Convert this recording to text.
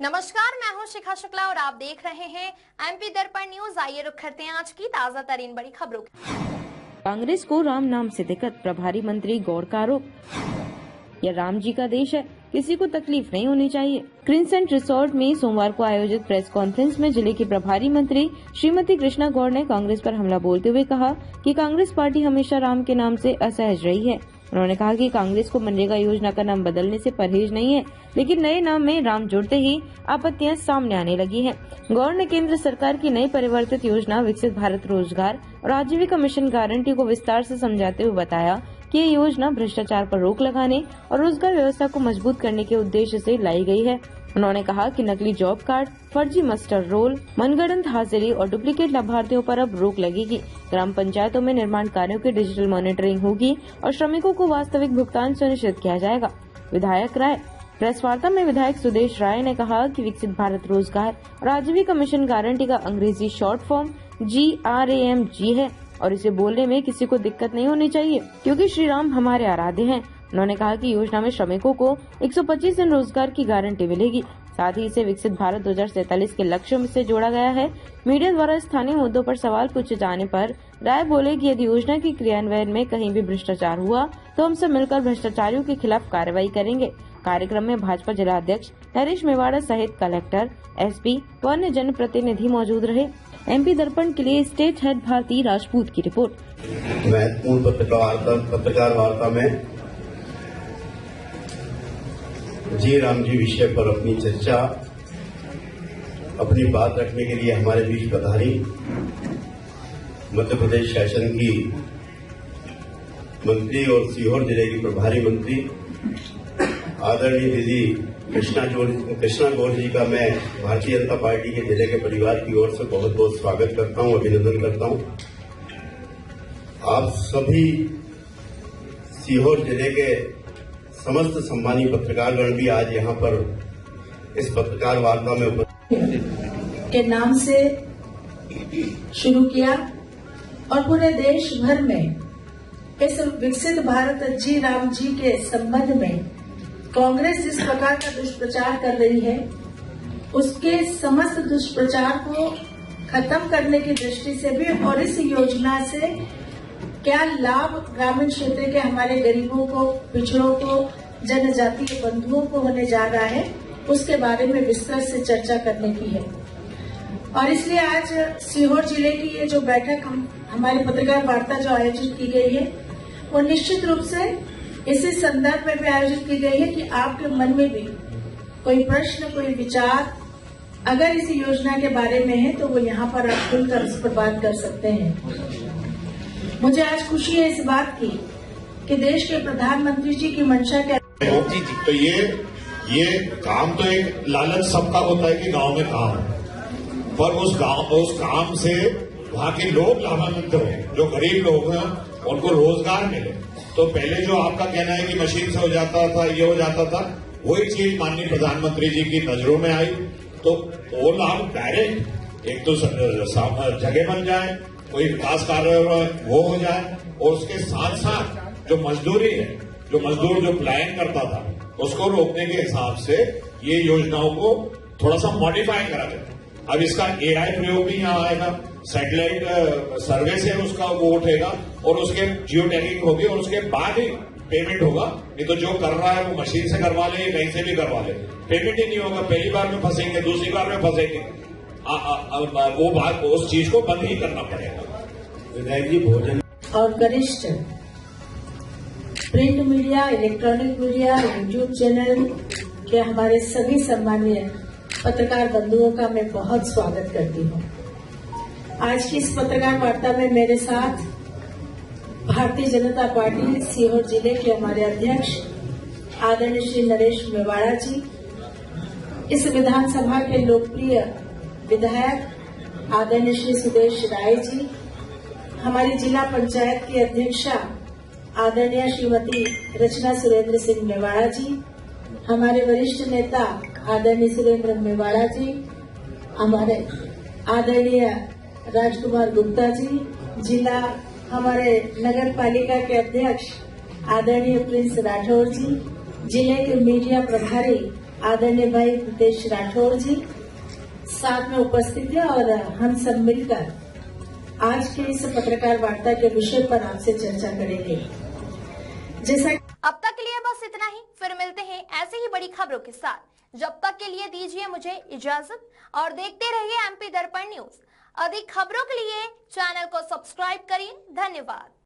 नमस्कार, मैं हूं शिखा शुक्ला और आप देख रहे हैं एमपी दर्पण न्यूज। आइए रुक करते हैं आज की ताजा तरीन बड़ी खबरों। कांग्रेस को राम नाम से दिक्कत, प्रभारी मंत्री गौड़ का आरोप। यह राम जी का देश है, किसी को तकलीफ नहीं होनी चाहिए। क्रिंसेंट रिसोर्ट में सोमवार को आयोजित प्रेस कॉन्फ्रेंस में जिले की प्रभारी मंत्री श्रीमती कृष्णा गौड़ ने कांग्रेस पर हमला बोलते हुए कहा कि कांग्रेस पार्टी हमेशा राम के नाम से असहज रही है। उन्होंने कहा कि कांग्रेस को मनरेगा योजना का नाम बदलने से परहेज नहीं है, लेकिन नए नाम में राम जुड़ते ही आपत्तियां सामने आने लगी हैं। गौड़ ने केंद्र सरकार की नई परिवर्तित योजना विकसित भारत रोजगार और आजीविका मिशन गारंटी को विस्तार से समझाते हुए बताया कि ये योजना भ्रष्टाचार पर रोक लगाने और रोजगार व्यवस्था को मजबूत करने के उद्देश्य से लाई गई है। उन्होंने कहा कि नकली जॉब कार्ड, फर्जी मस्टर रोल, मनगढ़ंत हाजिरी और डुप्लीकेट लाभार्थियों पर अब रोक लगेगी। ग्राम पंचायतों में निर्माण कार्यों की डिजिटल मॉनिटरिंग होगी और श्रमिकों को वास्तविक भुगतान सुनिश्चित किया जाएगा। विधायक राय। प्रेस वार्ता में विधायक सुदेश राय ने कहा कि विकसित भारत रोजगार और आजीविका मिशन गारंटी का अंग्रेजी शॉर्ट फॉर्म GRAMG है और इसे बोलने में किसी को दिक्कत नहीं होनी चाहिए, क्योंकि श्री राम हमारे आराध्य हैं। उन्होंने कहा कि योजना में श्रमिकों को 125 दिन रोजगार की गारंटी मिलेगी। साथ ही इसे विकसित भारत 2047 के लक्ष्यों से जोड़ा गया है। मीडिया द्वारा स्थानीय मुद्दों पर सवाल पूछे जाने पर राय बोले कि यदि योजना की क्रियान्वयन में कहीं भी भ्रष्टाचार हुआ तो हम सब मिलकर भ्रष्टाचारियों के खिलाफ कार्रवाई करेंगे। कार्यक्रम में भाजपा जिला अध्यक्ष नरेश मेवाड़ा सहित कलेक्टर, SP व अन्य जनप्रतिनिधि मौजूद रहे। MP दर्पण के लिए स्टेट हेड भारती राजपूत की रिपोर्ट। महत्वपूर्ण पत्रकार वार्ता में जी राम जी विषय पर अपनी चर्चा, अपनी बात रखने के लिए हमारे बीच पधारी मध्य प्रदेश शासन की मंत्री और सीहोर जिले की प्रभारी मंत्री आदरणीय दीदी कृष्णा गौड़ जी का मैं भारतीय जनता पार्टी के जिले के परिवार की ओर से बहुत बहुत स्वागत करता हूं, अभिनंदन करता हूं। आप सभी सीहोर जिले के समस्त सम्मानीय पत्रकारगण भी आज यहाँ पर इस पत्रकार वार्ता में के नाम से शुरू किया और पूरे देश भर में इस विकसित भारत जी राम जी के संबंध में कांग्रेस जिस प्रकार का दुष्प्रचार कर रही है, उसके समस्त दुष्प्रचार को खत्म करने की दृष्टि से भी और इस योजना से क्या लाभ ग्रामीण क्षेत्र के हमारे गरीबों को, पिछड़ों को, जनजातीय बंधुओं को होने जा रहा है, उसके बारे में विस्तार से चर्चा करने की है। और इसलिए आज सीहोर जिले की ये जो बैठक हमारी पत्रकार वार्ता जो आयोजित की गई है, वो निश्चित रूप से इसी संदर्भ में भी आयोजित की गई है कि आपके मन में भी कोई प्रश्न, कोई विचार अगर इस योजना के बारे में है तो वो यहाँ पर आप खुलकर उस पर बात कर सकते हैं। मुझे आज खुशी है इस बात की कि देश के प्रधानमंत्री जी की मंशा के तो ये काम तो एक लालच सबका होता है कि गांव में काम है, पर उस काम से वहाँ के लोग लाभान्वित हो, जो गरीब लोग हैं उनको रोजगार मिले। तो पहले जो आपका कहना है कि मशीन से हो जाता था, ये हो जाता था, वही चीज माननीय प्रधानमंत्री जी की नजरों में आई। तो वो लाभ डायरेक्ट एक तो जगह बन जाए, कोई विकास कार्य वो हो जाए, और उसके साथ साथ जो मजदूरी है, जो मजदूर जो प्लान करता था उसको रोकने के हिसाब से ये योजनाओं को थोड़ा सा मॉडिफाई करा जाए। अब इसका AI प्रयोग भी यहाँ आएगा, सैटेलाइट सर्वे से उसका वो उठेगा और उसके जियो टैगिंग होगी और उसके बाद ही पेमेंट होगा। नहीं तो जो कर रहा है वो मशीन से करवा ले, कहीं से भी करवा ले, पेमेंट ही नहीं होगा। पहली बार में फंसेंगे, दूसरी बार में फंसेंगे। वो बात, उस चीज को बंद ही करना पड़ेगा। विधायक जी, भोजन और वरिष्ठ print media, electronic media, YouTube channel के हमारे सभी सम्मानीय पत्रकार बंधुओं का मैं बहुत स्वागत करती हूँ। आज की इस पत्रकार वार्ता में मेरे साथ भारतीय जनता पार्टी सीहोर जिले के हमारे अध्यक्ष आदरणीय श्री नरेश मेवाड़ा जी, इस विधानसभा के लोकप्रिय विधायक आदरणीय श्री सुदेश राय जी, हमारी जिला पंचायत की अध्यक्षा आदरणीय श्रीमती रचना सुरेंद्र सिंह मेवाड़ा जी, हमारे वरिष्ठ नेता आदरणीय सुरेंद्र मेवाड़ा जी, हमारे आदरणीय राजकुमार गुप्ता जी, हमारे नगर पालिका के अध्यक्ष आदरणीय प्रिंस राठौर जी, जिले के मीडिया प्रभारी आदरणीय भाई प्रीतेश राठौर जी साथ में उपस्थित है और हम सब मिलकर आज के इस पत्रकार वार्ता के विषय पर आपसे चर्चा करेंगे। जैसा अब तक के लिए बस इतना ही, फिर मिलते हैं ऐसे ही बड़ी खबरों के साथ। जब तक के लिए दीजिए मुझे इजाजत और देखते रहिए एमपी दर्पण न्यूज। अधिक खबरों के लिए चैनल को सब्सक्राइब करिए। धन्यवाद।